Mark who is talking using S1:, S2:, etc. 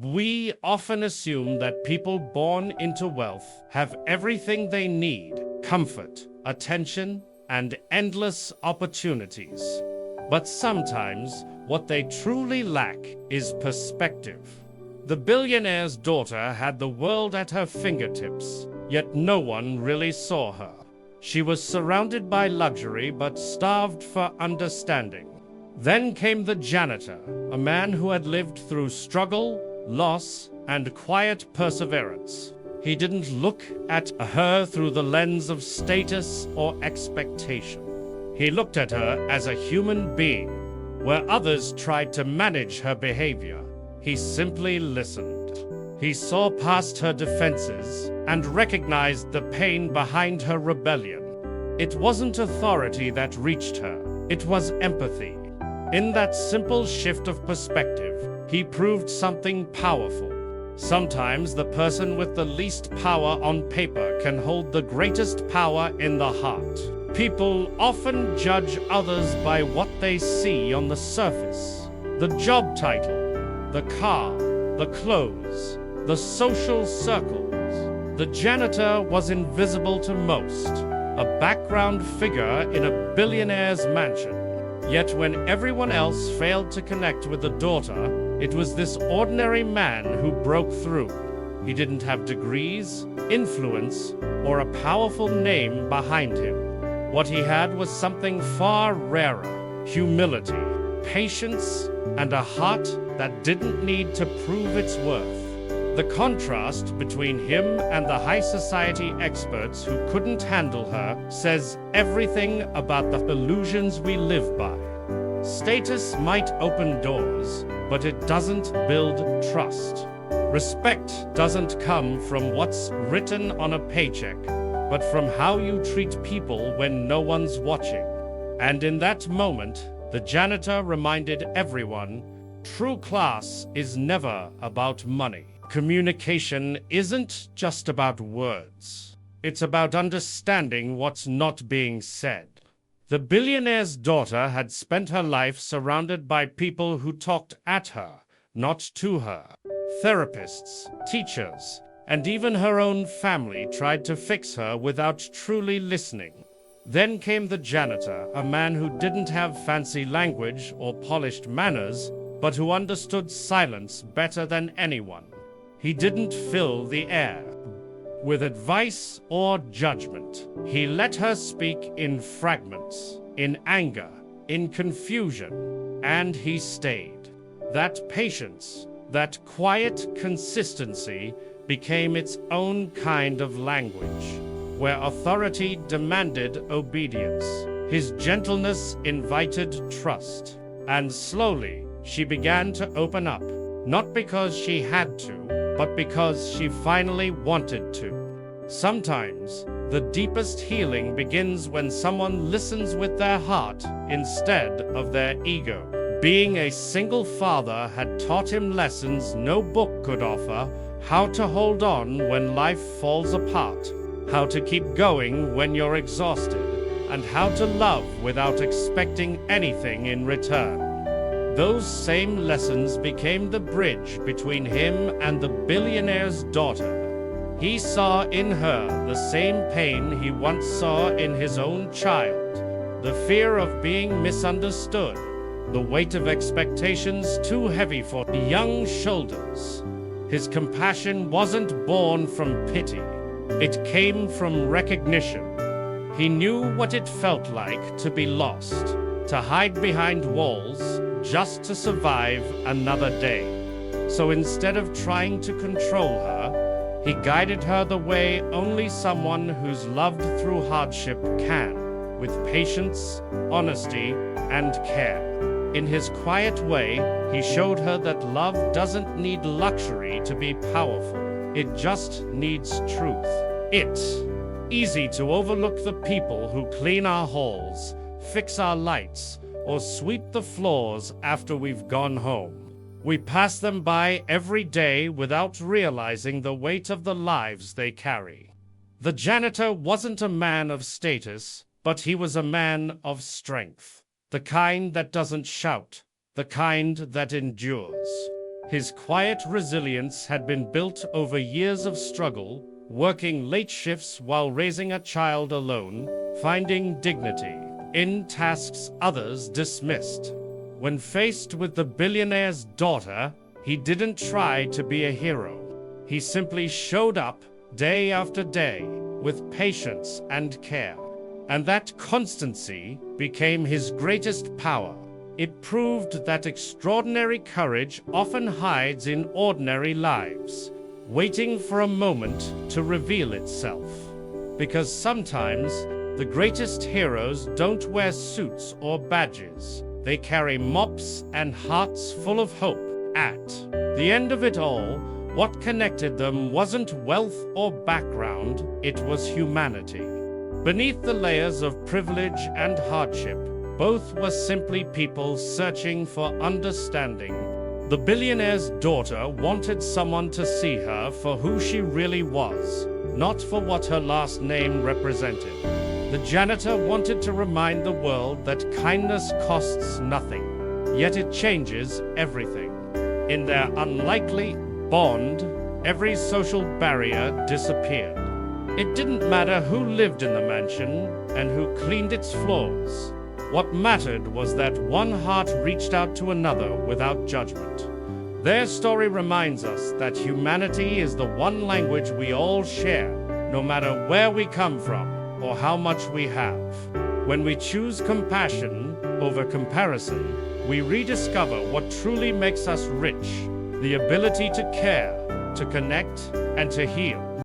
S1: We often assume that people born into wealth have everything they need: comfort, attention, and endless opportunities. But sometimes, what they truly lack is perspective. The billionaire's daughter had the world at her fingertips, yet no one really saw her. She was surrounded by luxury but starved for understanding. Then came the janitor, a man who had lived through struggle, loss, and quiet perseverance. He didn't look at her through the lens of status or expectation. He looked at her as a human being. Where others tried to manage her behavior, he simply listened. He saw past her defenses and recognized the pain behind her rebellion. It wasn't authority that reached her, it was empathy. In that simple shift of perspective, he proved something powerful. Sometimes the person with the least power on paper can hold the greatest power in the heart. People often judge others by what they see on the surface. The job title, the car, the clothes, the social circles. The janitor was invisible to most, a background figure in a billionaire's mansion. Yet when everyone else failed to connect with the daughter, it was this ordinary man who broke through. He didn't have degrees, influence, or a powerful name behind him. What he had was something far rarer: humility, patience, and a heart that didn't need to prove its worth. The contrast between him and the high society experts who couldn't handle her says everything about the illusions we live by. Status might open doors, but it doesn't build trust. Respect doesn't come from what's written on a paycheck, but from how you treat people when no one's watching. And in that moment, the janitor reminded everyone, true class is never about money. Communication isn't just about words. It's about understanding what's not being said. The billionaire's daughter had spent her life surrounded by people who talked at her, not to her. Therapists, teachers, and even her own family tried to fix her without truly listening. Then came the janitor, a man who didn't have fancy language or polished manners, but who understood silence better than anyone. He didn't fill the air with advice or judgment. He let her speak in fragments, in anger, in confusion, and he stayed. That patience, that quiet consistency became its own kind of language, where authority demanded obedience. His gentleness invited trust. And slowly, she began to open up, not because she had to, but because she finally wanted to. Sometimes, the deepest healing begins when someone listens with their heart instead of their ego. Being a single father had taught him lessons no book could offer: how to hold on when life falls apart, how to keep going when you're exhausted, and how to love without expecting anything in return. Those same lessons became the bridge between him and the billionaire's daughter. He saw in her the same pain he once saw in his own child: the fear of being misunderstood, the weight of expectations too heavy for young shoulders. His compassion wasn't born from pity, it came from recognition. He knew what it felt like to be lost, to hide behind walls, just to survive another day. So instead of trying to control her, he guided her the way only someone who's loved through hardship can, with patience, honesty, and care. In his quiet way, he showed her that love doesn't need luxury to be powerful. It just needs truth. It's easy to overlook the people who clean our halls, fix our lights, or sweep the floors after we've gone home. We pass them by every day without realizing the weight of the lives they carry. The janitor wasn't a man of status, but he was a man of strength. The kind that doesn't shout, the kind that endures. His quiet resilience had been built over years of struggle, working late shifts while raising a child alone, finding dignity in tasks others dismissed. When faced with the billionaire's daughter, he didn't try to be a hero. He simply showed up day after day with patience and care. And that constancy became his greatest power. It proved that extraordinary courage often hides in ordinary lives, waiting for a moment to reveal itself. Because sometimes the greatest heroes don't wear suits or badges. They carry mops and hearts full of hope. At the end of it all, what connected them wasn't wealth or background, it was humanity. Beneath the layers of privilege and hardship, both were simply people searching for understanding. The billionaire's daughter wanted someone to see her for who she really was, not for what her last name represented. The janitor wanted to remind the world that kindness costs nothing, yet it changes everything. In their unlikely bond, every social barrier disappeared. It didn't matter who lived in the mansion and who cleaned its floors. What mattered was that one heart reached out to another without judgment. Their story reminds us that humanity is the one language we all share, no matter where we come from or how much we have. When we choose compassion over comparison, we rediscover what truly makes us rich, the ability to care, to connect, and to heal.